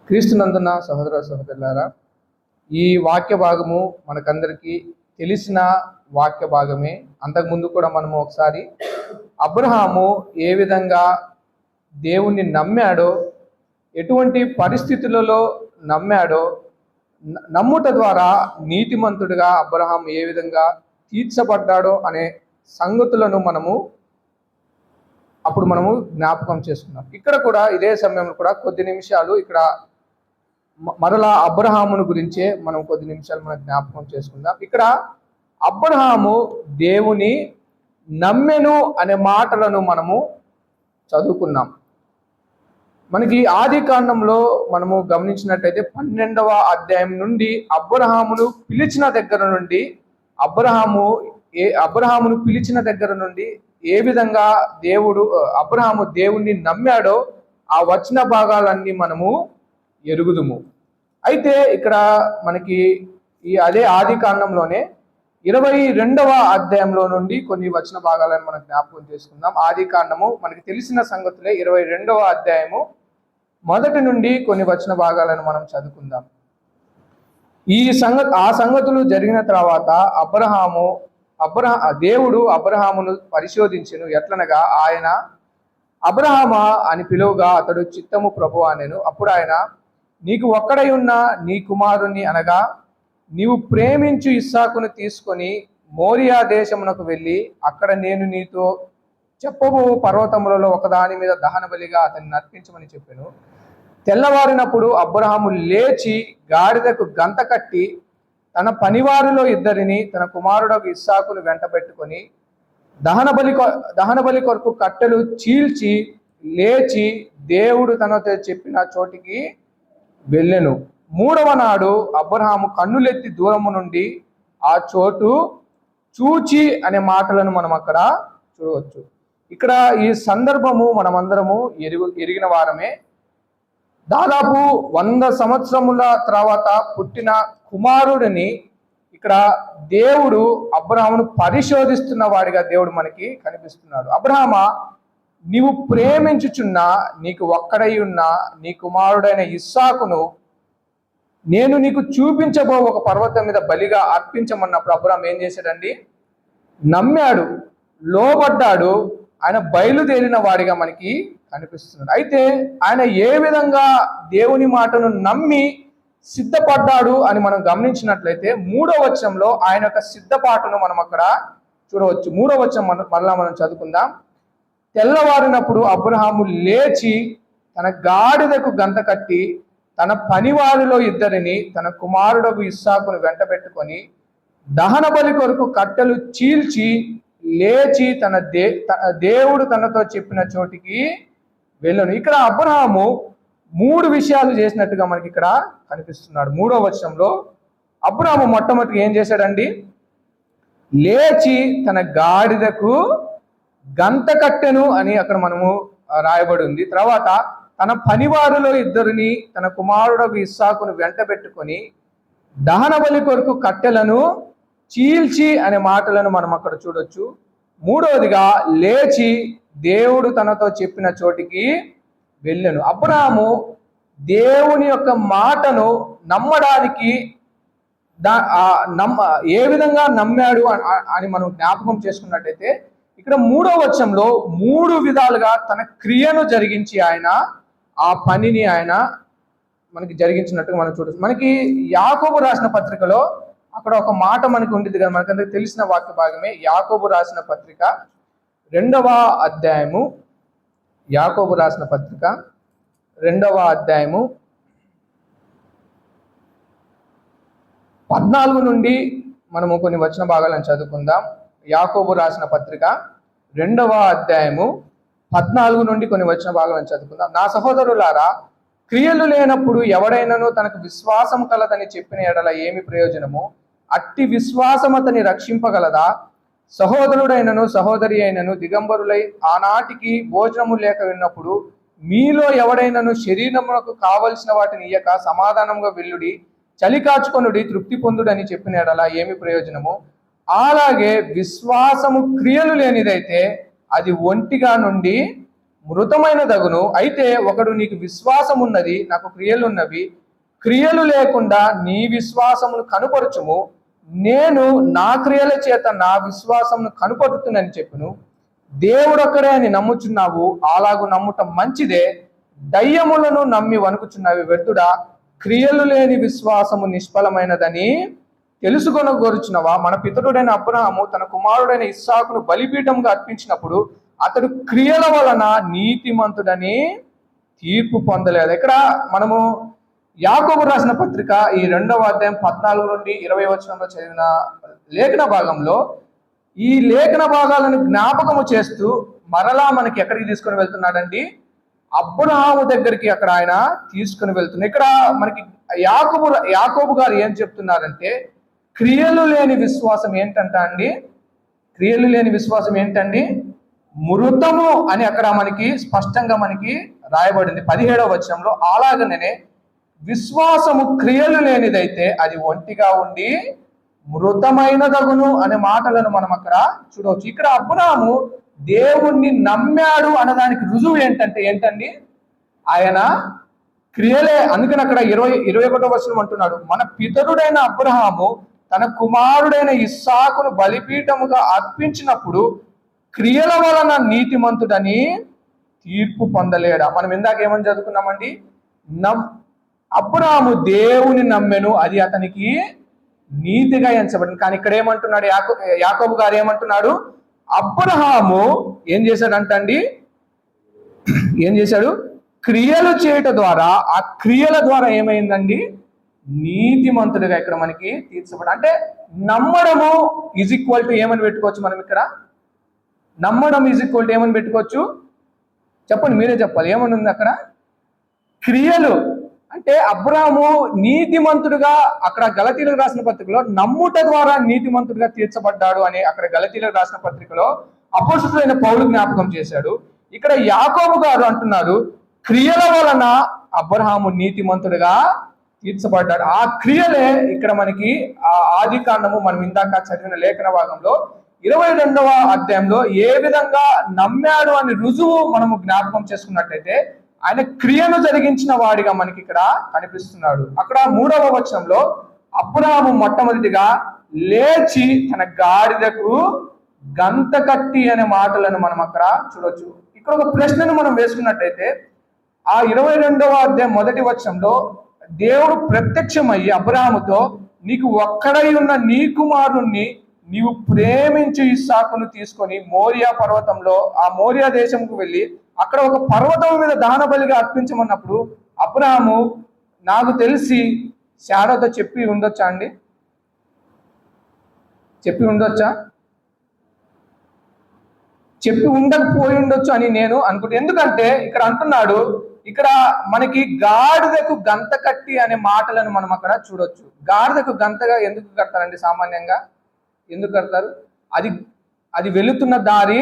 క్రీస్తునందున సహోదర సహోదరులారా, ఈ వాక్య భాగము మనకందరికీ తెలిసిన వాక్య భాగమే. అంతకుముందు కూడా మనము ఒకసారి అబ్రహాము ఏ విధంగా దేవుణ్ణి నమ్మాడో, ఎటువంటి పరిస్థితులలో నమ్మాడో, నమ్ముట ద్వారా నీతిమంతుడిగా అబ్రహాం ఏ విధంగా తీర్చబడ్డాడో అనే సంగతులను అప్పుడు మనము జ్ఞాపకం చేసుకున్నాం. ఇక్కడ కూడా ఇదే సమయంలో కూడా కొద్ది నిమిషాలు ఇక్కడ మరలా అబ్రహామును గురించే మనం కొద్ది నిమిషాలు మనం జ్ఞాపకం చేసుకుందాం. ఇక్కడ అబ్రహాము దేవుని నమ్మెను అనే మాటలను మనము చదువుకున్నాం. మనకి ఆది కాండంలో మనము గమనించినట్టయితే 12వ అధ్యాయం నుండి అబ్రహామును పిలిచిన దగ్గర నుండి అబ్రహామును పిలిచిన దగ్గర నుండి ఏ విధంగా అబ్రహాము దేవుణ్ణి నమ్మాడో ఆ వచన భాగాలన్నీ మనము ఎరుగుదుము. అయితే ఇక్కడ మనకి అదే ఆది కాండంలోనే 22వ అధ్యాయంలో నుండి కొన్ని వచన భాగాలను మనం జ్ఞాపకం చేసుకుందాం. ఆది కాండము మనకి తెలిసిన సంగతులే. 22వ అధ్యాయము మొదటి నుండి కొన్ని వచన భాగాలను మనం చదువుకుందాం. ఆ సంగతులు జరిగిన తర్వాత దేవుడు అబ్రహామును పరిశోధించెను. ఎట్లనగా ఆయన అబ్రహామా అని పిలువగా అతడు చిత్తము ప్రభు అనెను. అప్పుడు ఆయన, నీకు ఒక్కడై ఉన్న నీ కుమారుని అనగా నీవు ప్రేమించు ఇస్సాకును తీసుకొని మోరియా దేశమునకు వెళ్ళి అక్కడ నేను నీతో చెప్పబో పర్వతములలో ఒకదాని మీద దహన బలిగా అతన్ని నర్పించమని చెప్పాను. తెల్లవారినప్పుడు అబ్రహాము లేచి గాడిదకు గంత కట్టి తన పనివారిలో ఇద్దరిని తన కుమారుడు ఇస్సాకును వెంట పెట్టుకొని దహన బలి కొరకు కట్టెలు చీల్చి లేచి దేవుడు తనతో చెప్పిన చోటికి వెళ్ళెను. 3వ నాడు అబ్రహాము కన్నులెత్తి దూరము నుండి ఆ చోటు చూచి అనే మాటలను మనం అక్కడ చూడవచ్చు. ఇక్కడ ఈ సందర్భము మనమందరము ఎరిగిన వారమే. దాదాపు 100 సంవత్సరముల తర్వాత పుట్టిన కుమారుడిని ఇక్కడ దేవుడు అబ్రహామును పరిశోధిస్తున్న వాడిగా దేవుడు మనకి కనిపిస్తున్నాడు. అబ్రహామా, నీవు ప్రేమించుచున్నా నీకు ఒక్కడై ఉన్న నీ కుమారుడైన ఇస్సాకును నేను నీకు చూపించబో ఒక పర్వతం మీద బలిగా అర్పించమన్నప్పుడు అబ్రహాం ఏం చేశాడండి? నమ్మాడు, లోబడ్డాడు. ఆయన బయలుదేరిన వాడిగా మనకి కనిపిస్తున్నాడు. అయితే ఆయన ఏ విధంగా దేవుని మాటను నమ్మి సిద్ధపడ్డాడు అని మనం గమనించినట్లయితే 3వ వచనంలో ఆయన యొక్క సిద్ధపాటును మనం అక్కడ చూడవచ్చు. 3వ వచనం మరలా మనం చదువుకుందాం. తెల్లవారినప్పుడు అబ్రహాము లేచి తన గాడిదకు గంత కట్టి తన పనివారిలో ఇద్దరిని తన కుమారుడు ఇస్సాకును వెంట పెట్టుకొని దహన బలి కొరకు కట్టెలు చీల్చి లేచి దేవుడు తనతో చెప్పిన చోటికి వెళ్ళను. ఇక్కడ అబ్రహాము 3 విషయాలు చేసినట్టుగా మనకి ఇక్కడ కనిపిస్తున్నాడు. 3వ వచనంలో అబ్రహాము మొట్టమొదటి ఏం చేశాడండి? లేచి తన గాడిదకు గంత కట్టెను అని అక్కడ మనము రాయబడి ఉంది. తర్వాత తన పనివారిలో ఇద్దరిని తన కుమారుడు ఇస్సాకును వెంట పెట్టుకొని దహన బలి కొరకు కట్టెలను చీల్చి అనే మాటలను మనం అక్కడ చూడొచ్చు. 3వదిగా లేచి దేవుడు తనతో చెప్పిన చోటికి వెళ్ళెను. అబ్రహాము దేవుని యొక్క మాటను నమ్మడానికి ఏ విధంగా నమ్మాడు అని మనం జ్ఞాపకం చేసుకున్నట్టయితే ఇక్కడ 3వ వచనంలో 3 విధాలుగా తన క్రియను జరిగించి ఆయన ఆ పనిని ఆయన మనకి జరిగించినట్టుగా మనం చూడవచ్చు. మనకి యాకోబు రాసిన పత్రికలో అక్కడ ఒక మాట మనకి ఉండేది కదా, మనకందరికి తెలిసిన వాక్య భాగమే. యాకోబు రాసిన పత్రిక 2వ అధ్యాయము, యాకోబు రాసిన పత్రిక 2వ అధ్యాయము 14 నుండి మనము కొన్ని వచన భాగాలను చదువుకుందాం. యాకోబు రాసిన పత్రిక 2వ అధ్యాయము 14 నుండి కొన్ని వచన భాగాలను చదువుకుందాం. నా సహోదరులారా, క్రియలు లేనప్పుడు ఎవడైనాను తనకు విశ్వాసం కలదని చెప్పిన ఎడల ఏమి ప్రయోజనము? అట్టి విశ్వాసం అతని రక్షింపగలదా? సహోదరుడైనను సహోదరి అయినను దిగంబరులై ఆనాటికి భోజనము లేక విన్నప్పుడు మీలో ఎవడైనను శరీరమునకు కావలసిన వాటిని ఇయ్యక సమాధానంగా వెళ్ళుడి, చలి కాచుకొనుడి, తృప్తి పొందుడని చెప్పిన ఎడల ఏమి ప్రయోజనము? అలాగే విశ్వాసము క్రియలు లేనిదైతే అది ఒంటిగా నుండి మృతమైనదగును. అయితే ఒకడు నీకు విశ్వాసం ఉన్నది, నాకు క్రియలు ఉన్నవి, క్రియలు లేకుండా నీ విశ్వాసమును కనుపరచుము, నేను నా క్రియల చేత నా విశ్వాసమును కనుపరుతునని చెప్పును. దేవుడొక్కడే అని నమ్ముచున్నావు, అలాగు నమ్ముట మంచిదే. దయ్యములను నమ్మి వణుకుచున్నావి వ్యర్థుడా, క్రియలు లేని విశ్వాసము నిష్ఫలమైనదని తెలుసుకొనగోరుచున్నవా? మన పితరుడైన అబ్రహాము తన కుమారుడైన ఇస్సాకును బలిపీఠంగా అర్పించినప్పుడు అతడు క్రియల వలన నీతిమంతుడని తీర్పు పొందలేదు. ఇక్కడ మనము యాకోబు రాసిన పత్రిక ఈ 2వ అధ్యాయం 14 నుండి 20 వచనంలో చదివిన లేఖన భాగంలో ఈ లేఖన భాగాలను జ్ఞాపకము చేస్తూ మరలా మనకి ఎక్కడికి తీసుకొని వెళ్తున్నాడండి? అబ్రహాము దగ్గరికి అక్కడ ఆయన తీసుకుని వెళ్తున్నారు. ఇక్కడ మనకి యాకోబు గారు ఏం చెప్తున్నారంటే, క్రియలు లేని విశ్వాసం ఏంటంట అండి? క్రియలు లేని విశ్వాసం ఏంటండి? మృతము అని అక్కడ మనకి స్పష్టంగా మనకి రాయబడింది 17వ వచనంలో. అలాగనే విశ్వాసము క్రియలు లేనిదైతే అది ఒంటిగా ఉండి మృతమైనదగును అనే మాటలను మనం అక్కడ చూడవచ్చు. ఇక్కడ అబ్రహాము దేవుణ్ణి నమ్మాడు అన్నదానికి రుజువు ఏంటండి? ఆయన క్రియలే. అందుకని అక్కడ 21వ వచనం అంటున్నాడు, మన పితరుడైన అబ్రహాము తన కుమారుడైన ఇస్సాకును బలిపీఠముగా అర్పించినప్పుడు క్రియల వలన నీతిమంతుడని తీర్పు పొందలేడా? మనం ఇందాక ఏమని చదువుకున్నామండి? అబ్రహాము దేవుని నమ్మెను, అది అతనికి నీతిగా ఎంచబడింది. కానీ ఇక్కడ ఏమంటున్నాడు యాకోబు గారు ఏమంటున్నాడు? అబ్రహాము ఏం చేశాడంటండి? ఏం చేశాడు? క్రియలు చేయటం ద్వారా, ఆ క్రియల ద్వారా ఏమైందండి? నీతిమంతుడిగా ఇక్కడ మనకి తీర్చబడి. అంటే నమ్మడము ఈజ్ ఈక్వల్ టు ఏమని పెట్టుకోవచ్చు మనం ఇక్కడ? నమ్మడం ఈజ్ ఈక్వల్ టు ఏమని పెట్టుకోవచ్చు? చెప్పండి, మీరే చెప్పాలి. ఏమని ఉంది అక్కడ? క్రియలు. అంటే అబ్రహాము నీతిమంతుడుగా, అక్కడ గలతీలకు రాసిన పత్రికలో నమ్ముట ద్వారా నీతిమంతుడిగా తీర్చబడ్డాడు అని అక్కడ గలతీలకు రాసిన పత్రికలో అపోస్తలుడైన పౌలు జ్ఞాపకం చేశాడు. ఇక్కడ యాకోబు గారు అంటున్నారు, క్రియల వలన అబ్రహాము నీతిమంతుడిగా తీర్చబడ్డాడు. ఆ క్రియలే ఇక్కడ మనకి ఆ ఆది కాండము మనం ఇందాక చదివిన లేఖన భాగంలో 22వ అధ్యాయంలో ఏ విధంగా నమ్మాడు అని రుజువు మనము జ్ఞాపకం చేసుకున్నట్లయితే ఆయన క్రియను జరిగించిన వాడిగా మనకి ఇక్కడ కనిపిస్తున్నాడు. అక్కడ 3వ వచనంలో అబ్రహాము మొట్టమొదటిగా లేచి తన గాడిదకు గంత కట్టి అనే మాటలను మనం అక్కడ చూడొచ్చు. ఇక్కడ ఒక ప్రశ్నను మనం వేసుకున్నట్టయితే ఆ 22వ అధ్యాయం 1వ వచనంలో దేవుడు ప్రత్యక్షమయ్యి అబ్రహాముతో, నీకు ఒక్కడై ఉన్న నీ కుమారుణ్ణి నీవు ప్రేమించి ఇస్సాకును తీసుకొని మోరియా పర్వతంలో, ఆ మోరియా దేశంకు వెళ్ళి అక్కడ ఒక పర్వతం మీద దహన బలిగా అర్పించమన్నప్పుడు అబ్రహాము నాకు తెలిసి శారాతో చెప్పి ఉండొచ్చా అండి? చెప్పి ఉండొచ్చా? చెప్పి ఉండకపోయి ఉండొచ్చు అని నేను అనుకుంటున్నాను. ఎందుకంటే ఇక్కడ అంటున్నాడు, ఇక్కడ మనకి గాడిదకు గంత కట్టి అనే మాటలను మనం అక్కడ చూడొచ్చు. గాడిదకు గంతగా ఎందుకు కడతారండి? సామాన్యంగా ఎందుకు కడతారు? అది వెళుతున్న దారి,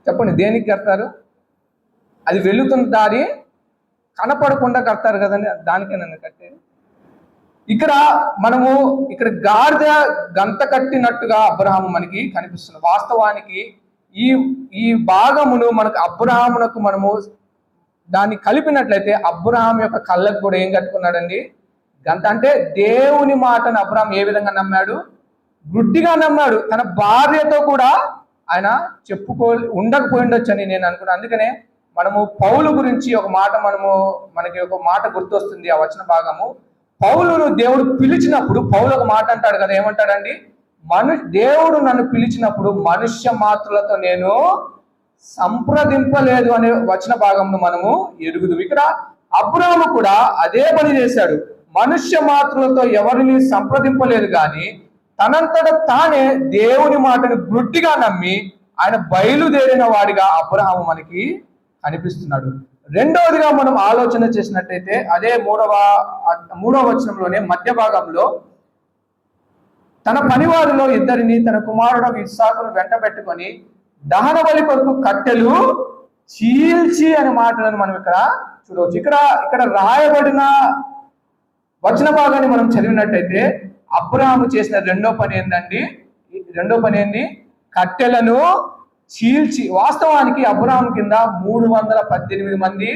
చెప్పండి, దేనికి కడతారు? అది వెళుతున్న దారి కనపడకుండా కడతారు కదండి, దానికే నన్ను కట్టేది. ఇక్కడ మనము గాడిద గంత కట్టినట్టుగా అబ్రహాము మనకి కనిపిస్తుంది. వాస్తవానికి ఈ భాగమును మనకు అబ్రహామునకు మనము దాన్ని కలిపినట్లయితే అబ్రహాం యొక్క కళ్ళకు కూడా ఏం కట్టుకున్నాడండి? గంత. అంటే దేవుని మాటను అబ్రహాం ఏ విధంగా నమ్మాడు? గుడ్డిగా నమ్మాడు. తన భార్యతో కూడా ఆయన ఉండకపోయి ఉండొచ్చు అని నేను అనుకున్నాను. అందుకనే మనము పౌలు గురించి మనకి ఒక మాట గుర్తొస్తుంది. ఆ వచన భాగము, పౌలును దేవుడు పిలిచినప్పుడు పౌలు ఒక మాట అంటాడు కదా, ఏమంటాడండి? దేవుడు నన్ను పిలిచినప్పుడు మనుష్య మాత్రులతో నేను సంప్రదింపలేదు అనే వచన భాగంను మనము ఎరుగుదు. ఇక్కడ అబ్రహాము కూడా అదే పని చేశాడు. మనుష్య మాత్రులతో ఎవరిని సంప్రదింపలేదు, కానీ తనంతట తానే దేవుని మాటను గుడ్డిగా నమ్మి ఆయన బయలుదేరిన వాడిగా అబ్రహాము మనకి కనిపిస్తున్నాడు. రెండవదిగా మనం ఆలోచన చేసినట్టయితే అదే మూడవ వచనంలోనే మధ్య భాగంలో తన పనివారిలో ఇద్దరిని తన కుమారుడు ఇస్సాకును వెంట పెట్టుకొని దహన బలి కొరకు కట్టెలు చీల్చి అనే మాటలను మనం ఇక్కడ చూడవచ్చు. ఇక్కడ రాయబడిన వచన భాగాన్ని మనం చదివినట్టయితే అబ్రహాము చేసిన రెండో పని ఏంది? కట్టెలను చీల్చి, వాస్తవానికి అబ్రహాం కింద 318 మంది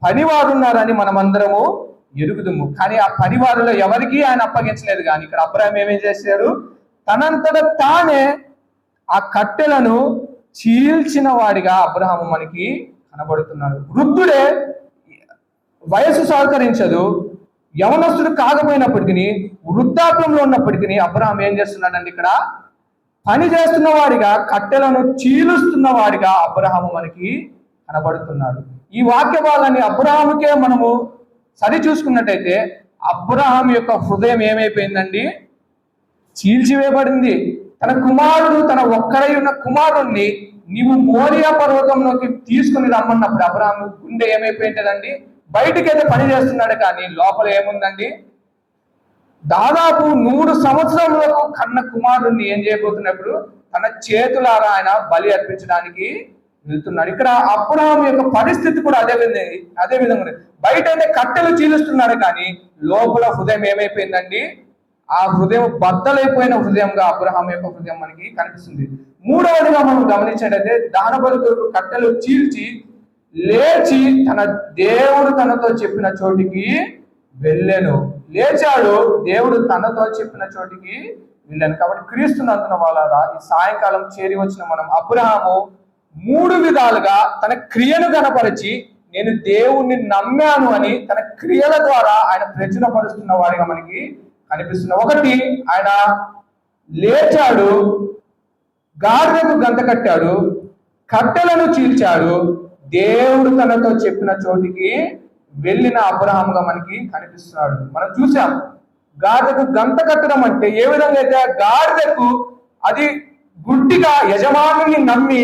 పనివారు ఉన్నారని మనమందరము ఎరుగుదుము. కానీ ఆ పనివారులో ఎవరికి ఆయన అప్పగించలేదు. కానీ ఇక్కడ అబ్రహాం ఏమేం చేశాడు? తనంతట తానే ఆ కట్టెలను చీల్చిన వాడిగా అబ్రహాము మనకి కనబడుతున్నాడు. వృద్ధుడే, వయసు సహకరించదు, యవనస్తుడు కాకపోయినప్పటికీ, వృద్ధాప్యంలో ఉన్నప్పటికీ అబ్రహాం ఏం చేస్తున్నాడండి? ఇక్కడ పని చేస్తున్న వాడిగా, కట్టెలను చీలుస్తున్న వాడిగా అబ్రహాము మనకి కనబడుతున్నాడు. ఈ వాక్య భాగాన్ని అబ్రహాముకే మనము సరి చూసుకున్నట్టయితే అబ్రహాం యొక్క హృదయం ఏమైపోయిందండి? చీల్చివేయబడింది. తన కుమారుడు, తన ఒక్కడై ఉన్న కుమారుణ్ణి నీవు మోరియా పర్వతంలోకి తీసుకుని రమ్మన్నప్పుడు అబ్రహాం గుండె ఏమైపోయిందండి? బయటికైతే పని చేస్తున్నాడు, కానీ లోపల ఏముందండి? దాదాపు 100 సంవత్సరములకు కన్న కుమారుణ్ణి ఏం చేయబోతున్నప్పుడు తన చేతులారా ఆయన బలి అర్పించడానికి వెళ్తున్నాడు. ఇక్కడ అబ్రహాం యొక్క పరిస్థితి కూడా అదే విధంగా బయట అయితే కట్టెలు చీలుస్తున్నాడు, కానీ లోపల హృదయం ఏమైపోయిందండి? ఆ హృదయం బద్దలైపోయిన హృదయంగా అబ్రహాం యొక్క హృదయం మనకి కనిపిస్తుంది. మూడవదిగా మనం గమనించినట్లయితే దహన బలి కొరకు కట్టెలు చీల్చి లేచి తన దేవుడు తనతో చెప్పిన చోటికి వెళ్ళాను. లేచాడు, దేవుడు తనతో చెప్పిన చోటికి వెళ్ళాను. కాబట్టి క్రీస్తునందున వాళ్ళారా, ఈ సాయంకాలం చేరి వచ్చిన మనం అబ్రహాము 3 విధాలుగా తన క్రియను కనపరిచి నేను దేవుణ్ణి నమ్మాను అని తన క్రియల ద్వారా ఆయన ప్రచురపరుస్తున్న వాడిగా మనకి కనిపిస్తున్న. ఒకటి, ఆయన లేచాడు, గాడిదకు గంత కట్టాడు, కట్టెలను చీల్చాడు, దేవుడు తనతో చెప్పిన చోటికి వెళ్ళిన అబ్రహాముగా మనకి కనిపిస్తున్నాడు. మనం చూసాం గాడిదకు గంత కట్టడం అంటే ఏ విధంగా అయితే గాడిదకు అది గుడ్డిగా యజమానుని నమ్మి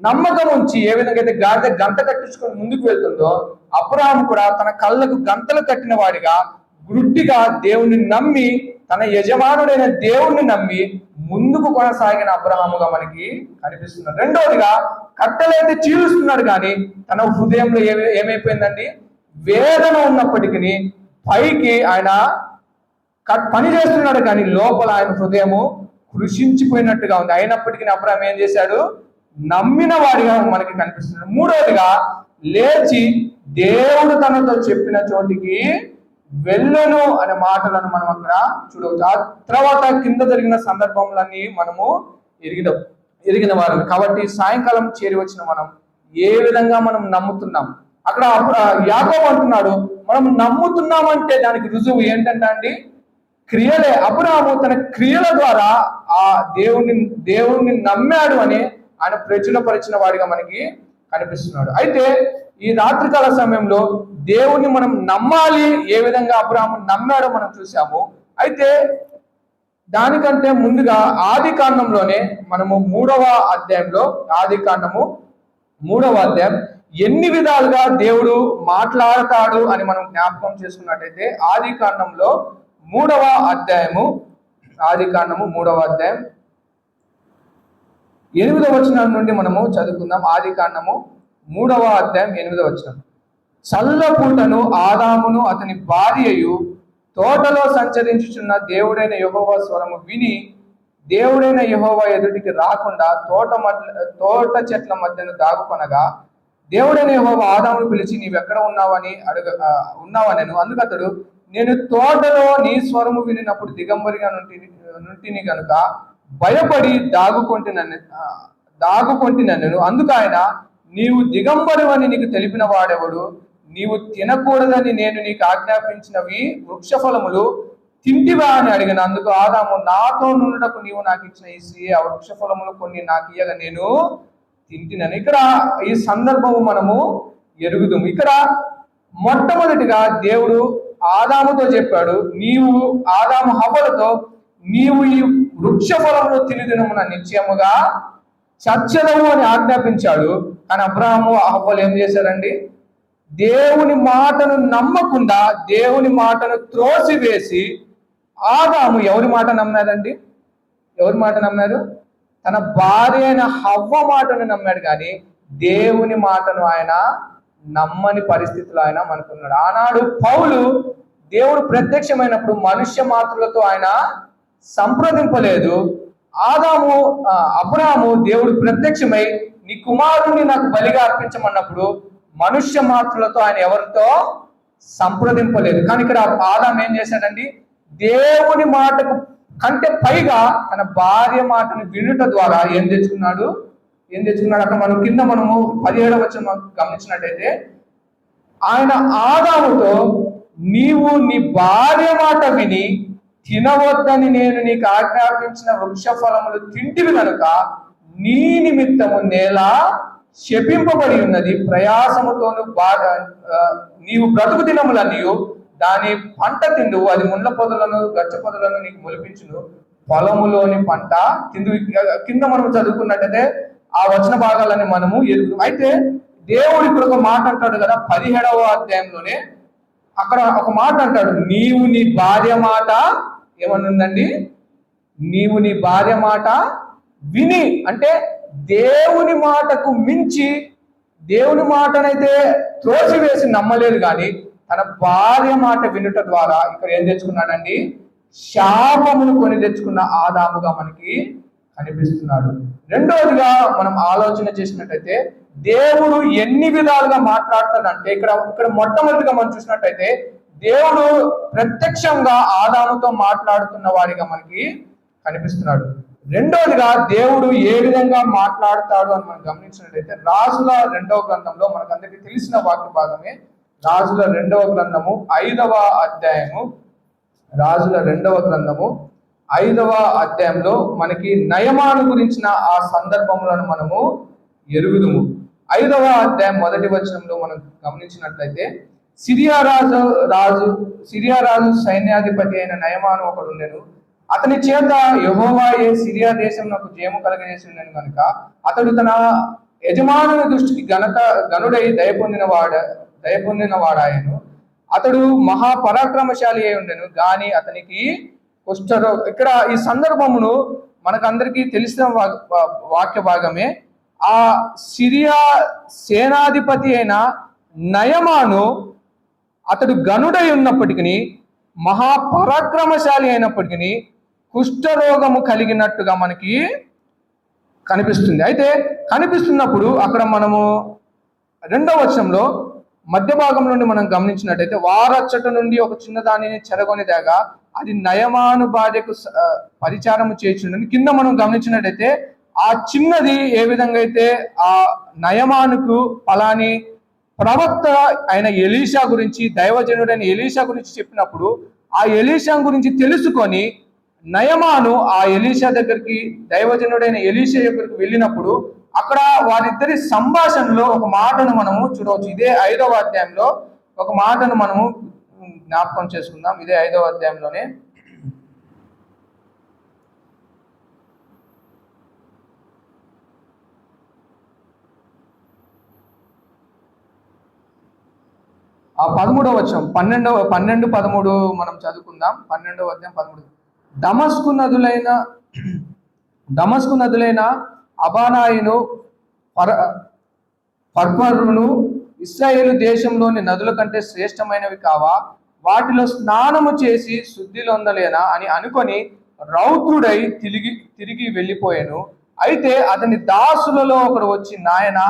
నమ్మకం ఉంచి ఏ విధంగా అయితే గాడిద గంత కట్టించుకొని ముందుకు వెళ్తుందో, అబ్రహాము కూడా తన కళ్ళకు గంతలు కట్టిన వాడిగా గుడ్డిగా దేవుణ్ణి నమ్మి, తన యజమానుడైన దేవుణ్ణి నమ్మి ముందుకు కొనసాగిన అబ్రహాముగా మనకి కనిపిస్తున్నాడు. రెండవదిగా కట్టెలైతే చీలుస్తున్నాడు, కానీ తన హృదయంలో ఏమైపోయిందండి? వేదన ఉన్నప్పటికీ పైకి ఆయన పని చేస్తున్నాడు, కానీ లోపల ఆయన హృదయము కృషించిపోయినట్టుగా ఉంది. అయినప్పటికీ అబ్రహాం ఏం చేశాడు? నమ్మిన వాడిగా మనకి కనిపిస్తున్నాడు. మూడవదిగా లేచి దేవుడు తనతో చెప్పిన చోటికి వెళ్ళను అనే మాటలను మనం అక్కడ చూడవచ్చు. ఆ తర్వాత కింద జరిగిన సందర్భములన్నీ మనము ఎరిగిన వారు. కాబట్టి సాయంకాలం చేరి వచ్చిన మనం ఏ విధంగా మనం నమ్ముతున్నాం? అక్కడ యాకోబు అంటున్నాడు, మనం నమ్ముతున్నామంటే దానికి రుజువు ఏంటంటే అండి, క్రియలే. అబ్రహాము తన క్రియల ద్వారా ఆ దేవుణ్ణి నమ్మాడు అని ఆయన ప్రచురపరిచిన వాడిగా మనకి కనిపిస్తున్నాడు. అయితే ఈ రాత్రికాల సమయంలో దేవుణ్ణి మనం నమ్మాలి, ఏ విధంగా అబ్రహాము నమ్మాడో మనం చూసాము. అయితే దానికంటే ముందుగా ఆది కాండంలోనే మనము 3వ అధ్యాయంలో, ఆది కాండము 3వ అధ్యాయం ఎన్ని విధాలుగా దేవుడు మాట్లాడతాడు అని మనం జ్ఞాపకం చేసుకున్నట్టయితే ఆది కాండంలో 3వ అధ్యాయము, ఆది కాండము 3వ అధ్యాయం 8వ వచనం నుండి మనము చదువుకుందాం. ఆది కాండము 3వ అధ్యాయం 8వ వచనం. చల్లపూటను ఆదామును అతని భార్యయు తోటలో సంచరించుచున్న దేవుడైన యెహోవా స్వరము విని దేవుడైన యెహోవా ఎదుటికి రాకుండా తోట చెట్ల మధ్యను దాగుకొనగా దేవుడైన యెహోవా ఆదామును పిలిచి నీవెక్కడ ఉన్నావనెను. అందుకు అతడు, నేను తోటలో నీ స్వరము వినినప్పుడు దిగంబరిగా నుంటిని కనుక భయపడి దాగుకొంటినెను. అందుకు ఆయన, నీవు దిగంబరువని నీకు తెలిపిన వాడెవడు? నీవు తినకూడదని నేను నీకు ఆజ్ఞాపించినవి వృక్ష ఫలములు తింటివా అని అడిగిన. అందుకు ఆదాము, నాతో నుండుటకు నీవు నాకు ఇచ్చిన ఈ స్త్రీ ఆ వృక్ష ఫలములు కొన్ని నాకు ఇయ్యగా నేను తింటినని. ఇక్కడ ఈ సందర్భము మనము ఎరుగుదాము. ఇక్కడ మొట్టమొదటిగా దేవుడు ఆదాముతో చెప్పాడు, నీవు ఆదాము హవ్వలతో నీవు ఈ వృక్ష ఫలములు తినదినమున నిశ్చయముగా చచ్చదవు అని ఆజ్ఞాపించాడు. కానీ అబ్రహాము హవ్వలు ఏం చేశారండి? దేవుని మాటను నమ్మకుండా దేవుని మాటను త్రోసివేసి ఆదాము ఎవరి మాట నమ్మాడండి? ఎవరి మాట నమ్మాడు? తన భార్య అయిన హవ్వ మాటను నమ్మాడు, కానీ దేవుని మాటను ఆయన నమ్మని పరిస్థితులు ఆయన మనకున్నాడు. ఆనాడు పౌలు దేవుడు ప్రత్యక్షమైనప్పుడు మనుష్య మాతృలతో ఆయన సంప్రదింపలేదు. ఆదాము అబ్రహాము దేవుడు ప్రత్యక్షమై నీ కుమారుణ్ణి నాకు బలిగా అర్పించమన్నప్పుడు మనుష్య మాత్రులతో ఆయన ఎవరితో సంప్రదింపలేదు. కానీ ఇక్కడ ఆదాము ఏం చేశాడండి, దేవుని మాటకు కంటే పైగా తన భార్య మాటను వినుట ద్వారా ఏం తెచ్చుకున్నాడు. అక్కడ మనం కింద మనము 17వ వచనం గమనించినట్టయితే ఆయన ఆదాముతో నీవు నీ భార్య మాట విని తినవద్దని నేను నీకు ఆజ్ఞాపించిన వృక్ష ఫలములు తింటివి కనుక నీ నిమిత్తము నేల శపింపబడి ఉన్నది, ప్రయాసముతోను నీవు బ్రతుకు దినములన్నీ దాని పంట తిందు, అది ముళ్ళ పొదలను గచ్చ పొదలను నీకు మొలిపించును, పొలములోని పంట తిందు. కింద మనం చదువుకున్నట్టయితే ఆ వచన భాగాలని మనము ఎదుగు. అయితే దేవుడు ఇప్పుడు ఒక మాట అంటాడు కదా 17వ అధ్యాయంలోనే, అక్కడ ఒక మాట అంటాడు, నీవు నీ భార్య మాట ఏమనుందండి, నీవు నీ భార్య మాట విని, అంటే దేవుని మాటకు మించి దేవుని మాటనైతే త్రోసివేసి నమ్మలేదు, కానీ తన భార్య మాట వినుట ద్వారా ఇక్కడ ఏం తెచ్చుకున్నాడండి, శాపమును కొని తెచ్చుకున్న ఆదాముగా మనకి కనిపిస్తున్నాడు. రెండవదిగా మనం ఆలోచన చేసినట్టయితే దేవుడు ఎన్ని విధాలుగా మాట్లాడతాడంటే ఇక్కడ మొట్టమొదటిగా మనం చూసినట్టయితే దేవుడు ప్రత్యక్షంగా ఆదాముతో మాట్లాడుతున్న వాడిగా మనకి కనిపిస్తున్నాడు. రెండవదిగా దేవుడు ఏ విధంగా మాట్లాడతాడు అని మనం గమనించినట్లయితే రాజుల 2వ గ్రంథంలో మనకందరికీ తెలిసిన వాక్య భాగమే రాజుల 2వ గ్రంథము 5వ అధ్యాయము. రాజుల 2వ గ్రంథము 5వ అధ్యాయంలో మనకి నయమాను గురించిన ఆ సందర్భములను మనము ఎరుగుదుము. 5వ అధ్యాయం 1వ వచనంలో మనం గమనించినట్లయితే సిరియా రాజు సైన్యాధిపతి అయిన నయమాను ఒకడు ఉండెను. అతని చేత యెహోవాయే సిరియా దేశం నాకు జయము కలగజేసి ఉండెను కనుక అతడు తన యజమానుని దృష్టికి గనుడై దయ పొందినవాడాయను. అతడు మహాపరాక్రమశాలి అయి ఉండెను, గాని అతనికి కుష్ఠరోగం. ఇక్కడ ఈ సందర్భమును మనకందరికీ తెలిసిన వాక్య భాగమే. ఆ సిరియా సేనాధిపతి అయిన నయమాను అతడు గనుడై ఉన్నప్పటికీ, మహాపరాక్రమశాలి అయినప్పటికీ కుష్ఠరోగము కలిగినట్టుగా మనకి కనిపిస్తుంది. అయితే కనిపిస్తున్నప్పుడు అక్కడ మనము 2వ వచనంలో మధ్య భాగం నుండి మనం గమనించినట్టయితే వారచ్చట నుండి ఒక చిన్నదానిని చెరగొనిదాగా అది నయమాను భార్యకు పరిచారము చేర్చుండని కింద మనం గమనించినట్టయితే ఆ చిన్నది ఏ విధంగా అయితే ఆ నయమానుకు ఫలాని ప్రవక్త అయిన ఎలీషా గురించి, దైవజనుడైన ఎలీషా గురించి చెప్పినప్పుడు ఆ ఎలీషా గురించి తెలుసుకొని నయమాను ఆ ఎలీషా దగ్గరికి, దైవజనుడైన ఎలీషా దగ్గరికి వెళ్ళినప్పుడు అక్కడ వారిద్దరి సంభాషణలో ఒక మాటను మనము చూడవచ్చు. ఇదే 5వ అధ్యాయంలో ఒక మాటను మనము జ్ఞాపకం చేసుకుందాం. ఇదే 5వ అధ్యాయంలోనే ఆ 13వ వచనం 12-13 మనం చదువుకుందాం. 12వ అధ్యాయం 13. దమస్కు నదులైన అబానాయిను పర్వరును ఇశ్రాయేలు దేశంలోని నదుల కంటే శ్రేష్టమైనవి కావా, వాటిలో స్నానము చేసి శుద్ధి లొందలేనా అని అనుకొని రౌద్రుడై తిరిగి వెళ్ళిపోయాను. అయితే అతని దాసులలో ఒకడు వచ్చి, నాయన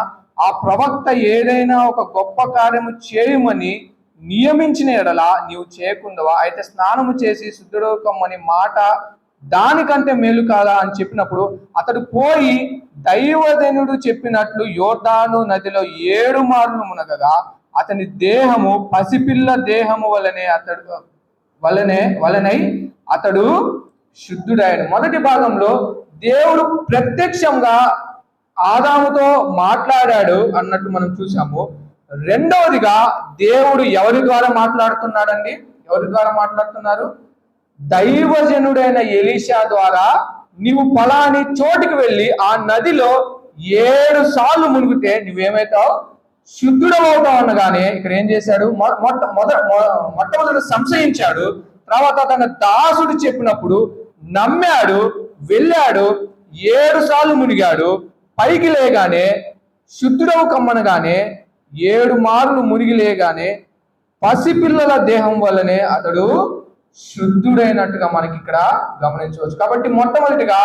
ఆ ప్రవక్త ఏదైనా ఒక గొప్ప కార్యము చేయమని నియమించిన ఎడల నీవు చేయకుండవా, అయితే స్నానము చేసి శుద్ధుడు కమ్మని మాట దానికంటే మేలు కాదా అని చెప్పినప్పుడు అతడు పోయి దైవజనుడు చెప్పినట్లు యోర్దాను నదిలో 7 మార్లు మునగగా అతని దేహము పసిపిల్ల దేహము వలనై అతడు శుద్ధుడాయను. మొదటి భాగంలో దేవుడు ప్రత్యక్షంగా ఆదాముతో మాట్లాడాడు అన్నట్టు మనం చూసాము. రెండవదిగా దేవుడు ఎవరి ద్వారా మాట్లాడుతున్నాడండి? ఎవరి ద్వారా మాట్లాడుతున్నారు? దైవజనుడైన ఎలీషా ద్వారా నీవు ఫలాని చోటికి వెళ్ళి ఆ నదిలో 7 సార్లు మునిగితే నువ్వేమైతావు? శుద్ధుడవుతావు అనగానే ఇక్కడ ఏం చేశాడు? మొట్టమొదటి సంశయించాడు. తర్వాత తన దాసుడు చెప్పినప్పుడు నమ్మాడు, వెళ్ళాడు, 7 సార్లు మునిగాడు. పైకి లేగానే శుద్ధుడవు కమ్మనగానే 7 మార్లు మునిగి లేగానే పసిపిల్లల దేహం వల్లనే అతడు శుద్ధుడైనట్టుగా మనకి ఇక్కడ గమనించవచ్చు. కాబట్టి మొట్టమొదటిగా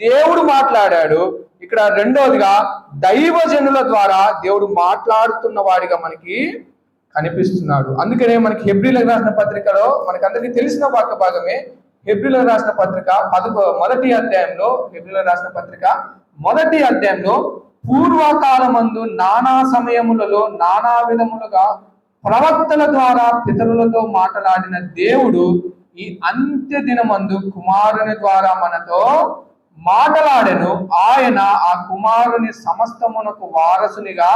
దేవుడు మాట్లాడాడు. ఇక్కడ రెండవదిగా దైవజనుల ద్వారా దేవుడు మాట్లాడుతున్న వాడిగా మనకి కనిపిస్తున్నాడు. అందుకనే మనకి హెబ్రీలకు రాసిన పత్రికలో మనకందరికీ తెలిసిన వాక్య భాగమే హెబ్రీలకు రాసిన పత్రిక హెబ్రీలకు రాసిన పత్రిక మొదటి అధ్యాయంలో పూర్వకాలమందు నానా సమయములలో నానా విధములుగా ప్రవక్తల ద్వారా పితరులతో మాట్లాడిన దేవుడు ఈ అంత్య దినమందు కుమారుని ద్వారా మనతో మాట్లాడెను. ఆయన ఆ కుమారుని సమస్తమునకు వారసునిగా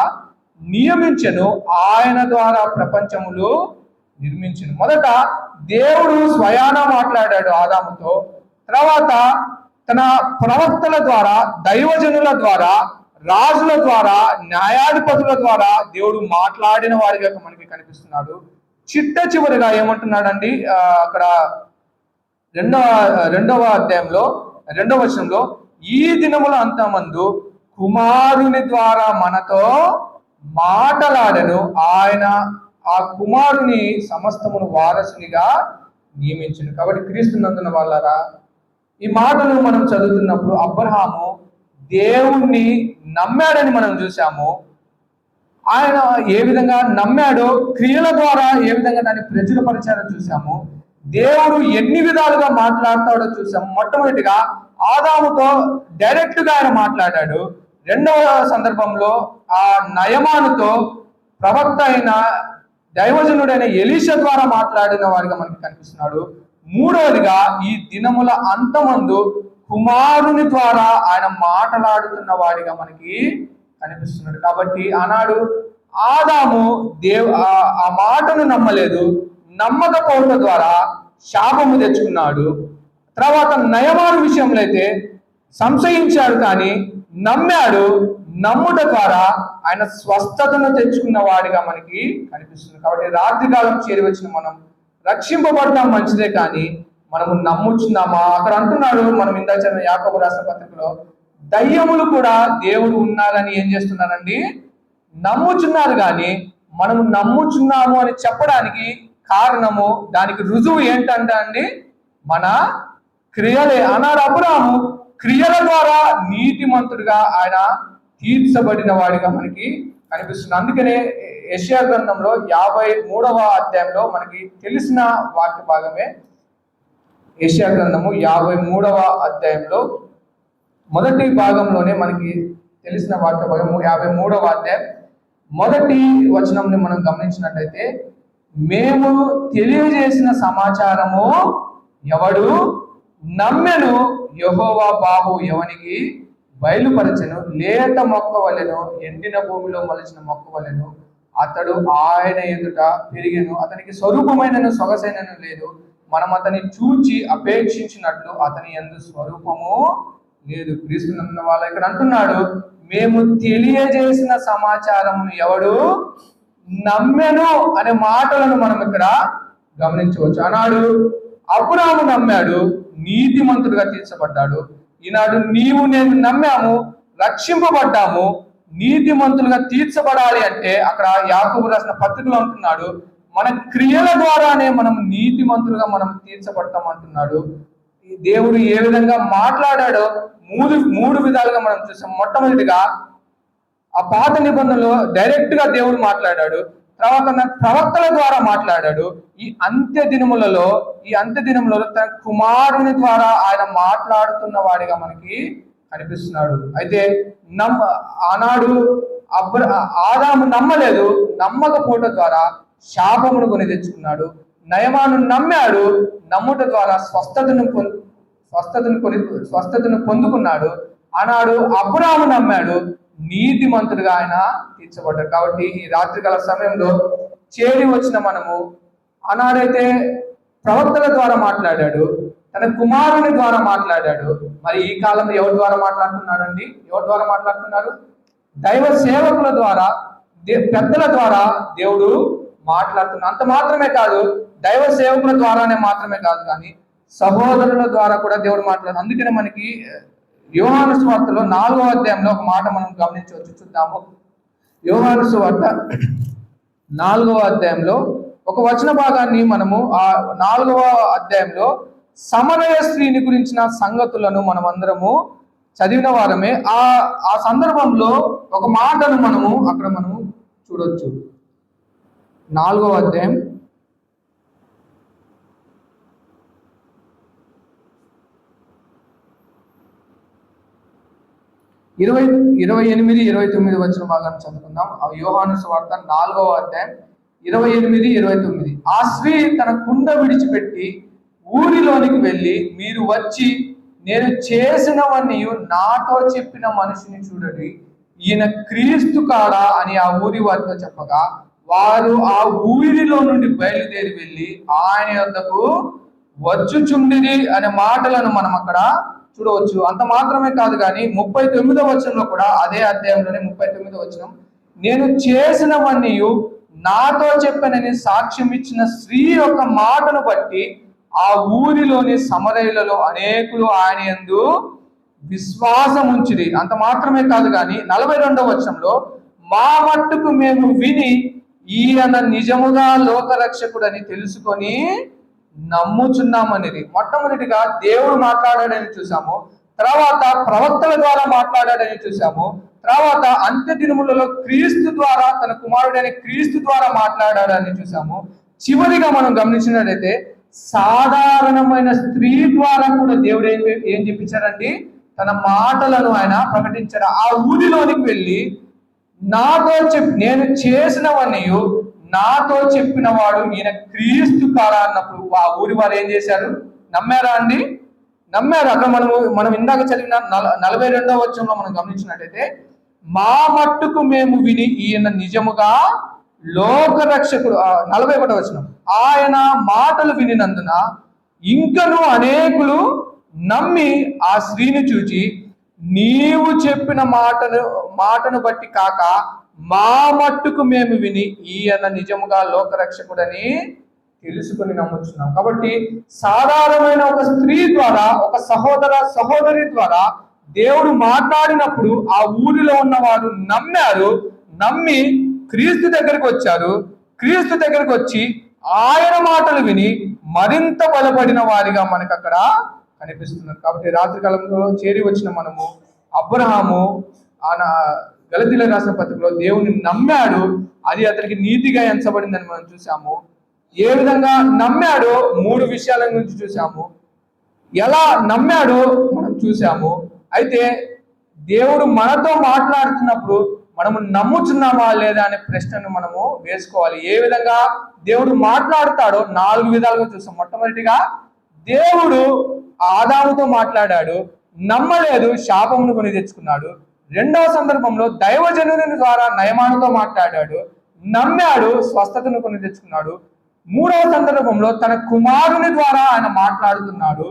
నియమించెను. ఆయన ద్వారా ప్రపంచములు నిర్మించెను. మొదట దేవుడు స్వయాన మాట్లాడాడు ఆదాముతో. తర్వాత తన ప్రవక్తల ద్వారా, దైవజనుల ద్వారా, రాజుల ద్వారా, న్యాయాధిపతుల ద్వారా దేవుడు మాట్లాడిన వాడిగా మనకి కనిపిస్తున్నాడు. చివరిగా ఏమంటున్నాడండి అక్కడ రెండవ అధ్యాయంలో 2వ వచనంలో, ఈ దినముల అంతమందు కుమారుని ద్వారా మనతో మాట్లాడెను. ఆయన ఆ కుమారుని సమస్తమును వారసునిగా నియమించును. కాబట్టి క్రీస్తునందున వాళ్ళరా, ఈ మాటలు మనం చదువుతున్నప్పుడు అబ్రహాము దేవుణ్ణి నమ్మాడని మనం చూసాము. ఆయన ఏ విధంగా నమ్మాడో, క్రియల ద్వారా ఏ విధంగా దాన్ని ప్రచురపరిచారో చూసాము. దేవుడు ఎన్ని విధాలుగా మాట్లాడతాడో చూసాము. మొట్టమొదటిగా ఆదాముతో డైరెక్ట్ గా ఆయన మాట్లాడాడు. రెండవ సందర్భంలో ఆ నయమానుతో ప్రవక్త అయిన దైవజనుడైన ఎలీషా ద్వారా మాట్లాడిన వాడిగా మనకి కనిపిస్తున్నాడు. మూడవదిగా ఈ దినముల అంతమందు కుమారుని ద్వారా ఆయన మాట్లాడుతున్న వాడిగా మనకి కనిపిస్తున్నాడు. కాబట్టి ఆనాడు ఆదాము ఆ మాటను నమ్మలేదు, నమ్మకపోవడం ద్వారా శాపము తెచ్చుకున్నాడు. తర్వాత నయమాను విషయంలో అయితే సంశయించాడు, కానీ నమ్మాడు. నమ్ముట ద్వారా ఆయన స్వస్థతను తెచ్చుకున్న వాడిగా మనకి కనిపిస్తుంది. కాబట్టి రాత్రి కాలం చేరి వచ్చిన మనం రక్షింపబడటం మంచిదే, కానీ మనము నమ్ముచున్నామా? అక్కడ అంటున్నాడు, మనం ఇందాక చదివిన యాకోబు రాసిన పత్రికలో, దయ్యములు కూడా దేవుడు ఉన్నారని ఏం చేస్తున్నారండి? నమ్ముచున్నారు. కానీ మనము నమ్ముచున్నాము అని చెప్పడానికి కారణము, దానికి రుజువు ఏంటంటే అండి, మన క్రియలే. అన్నాడు అబ్రాహాము క్రియల ద్వారా నీతిమంతుడిగా ఆయన తీర్చబడిన వాడిగా మనకి కనిపిస్తుంది. అందుకనే యెషయా గ్రంథంలో 53వ అధ్యాయంలో మనకి తెలిసిన వాక్య భాగమే యెషయా గ్రంథము 53వ అధ్యాయంలో మొదటి భాగంలోనే మనకి తెలిసిన వాక్య భాగము 53వ అధ్యాయం మొదటి వచనంని మనం గమనించినట్లయితే, మేము తెలియజేసిన సమాచారము ఎవడు నమ్మెను, యెహోవా బాహు ఎవనికి బయలుపరచెను. లేత మొక్క వలెను, ఎండిన భూమిలో మలిచిన మొక్క వలెను అతడు ఆయన ఎదుట పెరిగెను. అతనికి స్వరూపమైనను సొగసైనను లేదు. మనం అతని చూచి అపేక్షించినట్లు అతని యందు స్వరూపము లేదు. క్రీస్తునందున వాళ్ళ ఇక్కడ అంటున్నాడు, మేము తెలియజేసిన సమాచారమును ఎవడు నమ్మెను అనే మాటలను మనం ఇక్కడ గమనించవచ్చు. ఆనాడు అబ్రాహాము నమ్మాడు, నీతిమంతుడుగా తీర్చబడ్డాడు. ఈనాడు నీవు నేను నమ్మాము, రక్షింపబడ్డాము, నీతిమంతులుగా తీర్చబడాలి అంటే అక్కడ యాకోబు రాసిన పత్రికలో అంటున్నాడు, మన క్రియల ద్వారానే మనం నీతిమంతులుగా మనం తీర్చబడతాం అంటున్నాడు. దేవుడు ఏ విధంగా మాట్లాడాడో మూడు విధాలుగా మనం చూసాం. మొట్టమొదటిగా ఆ పాత నిబంధనలో డైరెక్ట్ గా దేవుడు మాట్లాడాడు. తర్వాత ప్రవక్తల ద్వారా మాట్లాడాడు. ఈ అంత్య దినములలో తన కుమారుని ద్వారా ఆయన మాట్లాడుతున్న వాడిగా మనకి కనిపిస్తున్నాడు. అయితే ఆనాడు ఆదాము నమ్మలేదు, నమ్మకపోవడం ద్వారా శాపమును కొని తెచ్చుకున్నాడు. నయమాను నమ్మాడు, నమ్ముట ద్వారా స్వస్థతను పొందుకున్నాడు. ఆనాడు అబ్రాహాము నమ్మాడు, నీతిమంతుడిగా ఆయన తీర్చబడ్డాడు. కాబట్టి ఈ రాత్రికాల సమయంలో చేరి వచ్చిన మనము, ఆనాడైతే ప్రవక్తల ద్వారా మాట్లాడాడు, తన కుమారుని ద్వారా మాట్లాడాడు. మరి ఈ కాలంలో ఎవరి ద్వారా మాట్లాడుతున్నాడండి? ఎవరి ద్వారా మాట్లాడుతున్నారు? దైవ సేవకుల ద్వారా, పెద్దల ద్వారా దేవుడు మాట్లాడుతున్నాడు. అంత మాత్రమే కాదు, దైవ సేవకుల ద్వారానే మాత్రమే కాదు, కానీ సహోదరుల ద్వారా కూడా దేవుడు మాట్లాడు. అందుకనే మనకి యోహాను సువార్తలో 4వ అధ్యాయంలో ఒక మాట మనం గమనించవచ్చు. చూద్దాము. యోహాను సువార్త 4వ అధ్యాయంలో ఒక వచన భాగాన్ని మనము ఆ 4వ అధ్యాయంలో సమరయ స్త్రీని గురించిన సంగతులను మనం అందరము చదివిన వారమే. ఆ ఆ సందర్భంలో ఒక మాటను అక్కడ మనము చూడొచ్చు. 4వ అధ్యాయం 28, 29 వచ్చిన భాగాన్ని చదువుకుందాం. యోహాను సువార్త 4వ అధ్యాయం 28, 29. ఆ స్త్రీ తన కుండ విడిచిపెట్టి ఊరిలోనికి వెళ్ళి, మీరు వచ్చి నేను చేసినవన్నీ నాతో చెప్పిన మనిషిని చూడండి, ఈయన క్రీస్తు కాడా అని ఆ ఊరి వారితో చెప్పగా, వారు ఆ ఊరిలో నుండి బయలుదేరి వెళ్ళి ఆయన యొద్దకు వచ్చుచుండిరి అనే మాటలను మనం అక్కడ చూడవచ్చు. అంత మాత్రమే కాదు కానీ 39వ వచనంలో కూడా, అదే అధ్యాయంలోనే 39వ వచనం, నేను చేసినవన్నీ నాతో చెప్పనని సాక్ష్యం ఇచ్చిన స్త్రీ యొక్క మాటను బట్టి ఆ ఊరిలోని సమరయులలో అనేకులు ఆయన యందు విశ్వాసం ఉంచిరి. అంత మాత్రమే కాదు కానీ 42వ వచనంలో, మా మట్టుకు మేము విని ఈయన నిజముగా లోకరక్షకుడని తెలుసుకొని నమ్ముచున్నామనేది. మొట్టమొదటిగా దేవుడు మాట్లాడాడని చూసాము, తర్వాత ప్రవక్తల ద్వారా మాట్లాడాడని చూసాము, తర్వాత అంత్య దినములలో క్రీస్తు ద్వారా, తన కుమారుడైన క్రీస్తు ద్వారా మాట్లాడాడని చూసాము. చివరిగా మనం గమనించినట్లయితే సాధారణమైన స్త్రీ ద్వారా కూడా దేవుడు ఏం చెప్పించారండి, తన మాటలను ఆయన ప్రకటించాడు. ఆ ఊరిలోనికి వెళ్ళి నేను చేసినవన్నీ నాతో చెప్పిన వాడు ఈయన క్రీస్తు కాడా అన్నప్పుడు ఆ ఊరి వారు ఏం చేశారు? నమ్మారా అండి? నమ్మారు. అక్కడ మనం ఇందాక చదివిన 42వ వచనంలో మనం గమనించినట్టయితే, మా మట్టుకు మేము విని ఈయన నిజముగా లోకరక్షకుడు. 41వ వచనం, ఆయన మాటలు వినినందున ఇంకను అనేకులు నమ్మి ఆ స్త్రీని చూచి, నీవు చెప్పిన మాటను బట్టి కాక మా మట్టుకు మేము విని ఈయన నిజముగా లోకరక్షకుడని తెలుసుకుని నమ్ముచున్నాం. కాబట్టి సాధారణమైన ఒక స్త్రీ ద్వారా, ఒక సహోదరి ద్వారా దేవుడు మాట్లాడినప్పుడు ఆ ఊరిలో ఉన్నవారు నమ్మారు. నమ్మి క్రీస్తు దగ్గరికి వచ్చారు. క్రీస్తు దగ్గరికి వచ్చి ఆయన మాటలు విని మరింత బలపడిన వారిగా మనకు అక్కడ కనిపిస్తున్నారు. కాబట్టి రాత్రికాలంలో చేరి వచ్చిన మనము, అబ్రహాము గలతీయులకు రాసిన పత్రికలో దేవుని నమ్మాడు, అది అతనికి నీతిగా ఎంచబడిందని మనం చూసాము. ఏ విధంగా నమ్మాడో 3 విషయాల గురించి చూసాము. ఎలా నమ్మాడో మనం చూసాము. అయితే దేవుడు మనతో మాట్లాడుతున్నప్పుడు మనము నమ్ముచున్నామా లేదా అనే ప్రశ్నను మనము వేసుకోవాలి. ఏ విధంగా దేవుడు మాట్లాడతాడో 4 విధాలుగా చూసాం. మొట్టమొదటిగా దేవుడు ఆదాముతో మాట్లాడాడు, నమ్మలేదు, శాపమును కొని తెచ్చుకున్నాడు. రెండవ సందర్భంలో దైవజనుని ద్వారా నయమానుతో మాట్లాడాడు, నమ్మాడు, స్వస్థతను కొని తెచ్చుకున్నాడు. 3వ సందర్భంలో తన కుమారుని ద్వారా ఆయన మాట్లాడుతున్నాడు.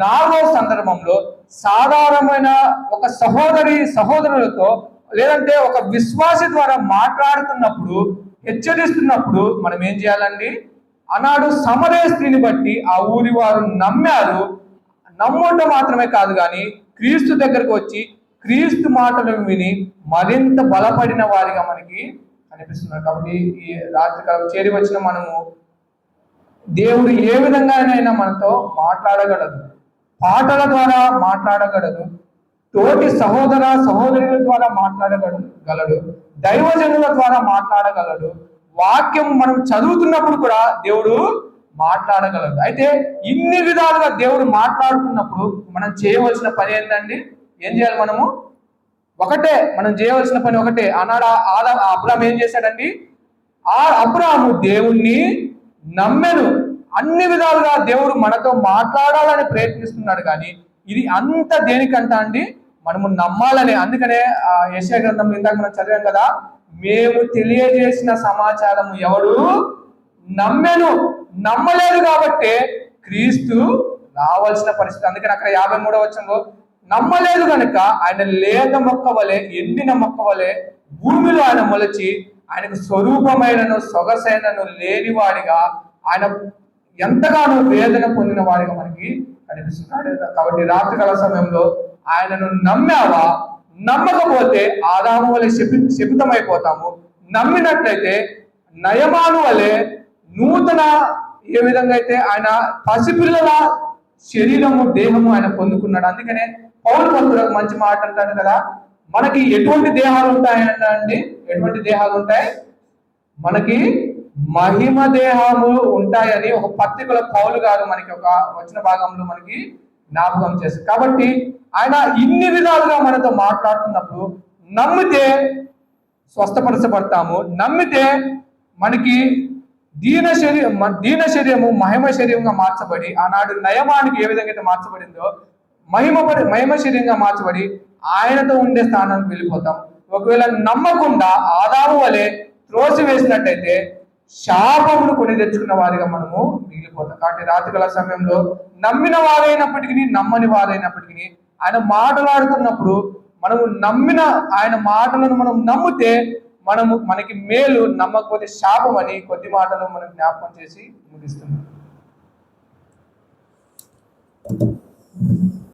4వ సందర్భంలో సాధారణమైన ఒక సహోదరులతో లేదంటే ఒక విశ్వాసి ద్వారా మాట్లాడుతున్నప్పుడు, హెచ్చరిస్తున్నప్పుడు మనం ఏం చేయాలండి? ఆనాడు సమరయ స్త్రీని బట్టి ఆ ఊరి వారు నమ్మారు. నమ్మటం మాత్రమే కాదు కానీ క్రీస్తు దగ్గరకు వచ్చి క్రీస్తు మాటలను విని మరింత బలపడిన వారిగా మనకి కనిపిస్తున్నారు. కాబట్టి ఈ రాత్రికాలం చేరి వచ్చిన మనము, దేవుడు ఏ విధంగానైనా మనతో మాట్లాడగలదు. పాటల ద్వారా మాట్లాడగలదు, తోటి సహోదరుల ద్వారా మాట్లాడగలడు, దైవజనుల ద్వారా మాట్లాడగలడు. వాక్యం మనం చదువుతున్నప్పుడు కూడా దేవుడు మాట్లాడగలడు. అయితే ఇన్ని విధాలుగా దేవుడు మాట్లాడుతున్నప్పుడు మనం చేయవలసిన పని ఏంటండి? ఏం చేయాలి? మనం చేయవలసిన పని ఒకటే. ఆనాడు అబ్రాహాము ఏం చేశాడండి? అబ్రాహాము దేవుణ్ణి నమ్మెను. అన్ని విధాలుగా దేవుడు మనతో మాట్లాడాలని ప్రయత్నిస్తున్నాడు. కానీ ఇది అంత దేనికంట అండి? మనము నమ్మాలని. అందుకనే యెషయా గ్రంథంలో ఇందాక మనం చదివాం కదా, మేము తెలియజేసిన సమాచారము ఎవడు నమ్మెను. నమ్మలేదు కాబట్టి క్రీస్తు రావాల్సిన పరిస్థితి. అందుకని అక్కడ 53వ వచనంలో, నమ్మలేదు కనుక ఆయన లేత మొక్క వలె, ఎండిన మొక్క వలె భూమిలో ఆయన మొలచి ఆయనకు స్వరూపమైనను సొగసైనను లేనివాడిగా, ఆయన ఎంతగానో వేదన పొందిన వాడిగా మనకి కనిపిస్తున్నాడు. కాబట్టి రాత్రికాల సమయంలో ఆయనను నమ్మావా? నమ్మకపోతే ఆదాము వలె శపితమైపోతాము. నమ్మినట్లయితే నయమాను వలె నూతన, ఏ విధంగా అయితే ఆయన పసిపిల్లల శరీరము దేహము ఆయన పొందుకున్నాడు. అందుకనే పౌలు భక్తుడు ఒక మంచి మాట అంటాడు కదా, మనకి ఎటువంటి దేహాలు ఉంటాయంట అండి? ఎటువంటి దేహాలు ఉంటాయి? మనకి మహిమ దేహము ఉంటాయని ఒక పత్రికలో పౌలు గారు మనకి ఒక వచ్చిన భాగంలో మనకి జ్ఞాపకం చేస్తారు. కాబట్టి ఆయన ఇన్ని విధాలుగా మనతో మాట్లాడుతున్నప్పుడు నమ్మితే స్వస్థపరచబడతాము, నమ్మితే మనకి దీన శరీరము మహిమ శరీరంగా మార్చబడి, ఆనాడు నయమానికి ఏ విధంగా అయితే మార్చబడిందో మహిమ శరీరంగా మార్చబడి ఆయనతో ఉండే స్థానానికి వెళ్ళిపోతాం. ఒకవేళ నమ్మకుండా ఆదాము వలె త్రోసి వేసినట్టయితే శాపమును కొని తెచ్చుకున్న వారిగా మనము మిగిలిపోతాం. కాబట్టి రాత్రికాల సమయంలో నమ్మిన వారైనప్పటికీ నమ్మని వారైనప్పటికీ ఆయన మాట్లాడుతున్నప్పుడు మనము నమ్మిన ఆయన మాటలను మనం నమ్మితే మనకి మేలు, నమ్మకపోతే శాపం అని కొద్ది మాటలు మనం జ్ఞాపకం చేసి ముగిస్తున్నాం.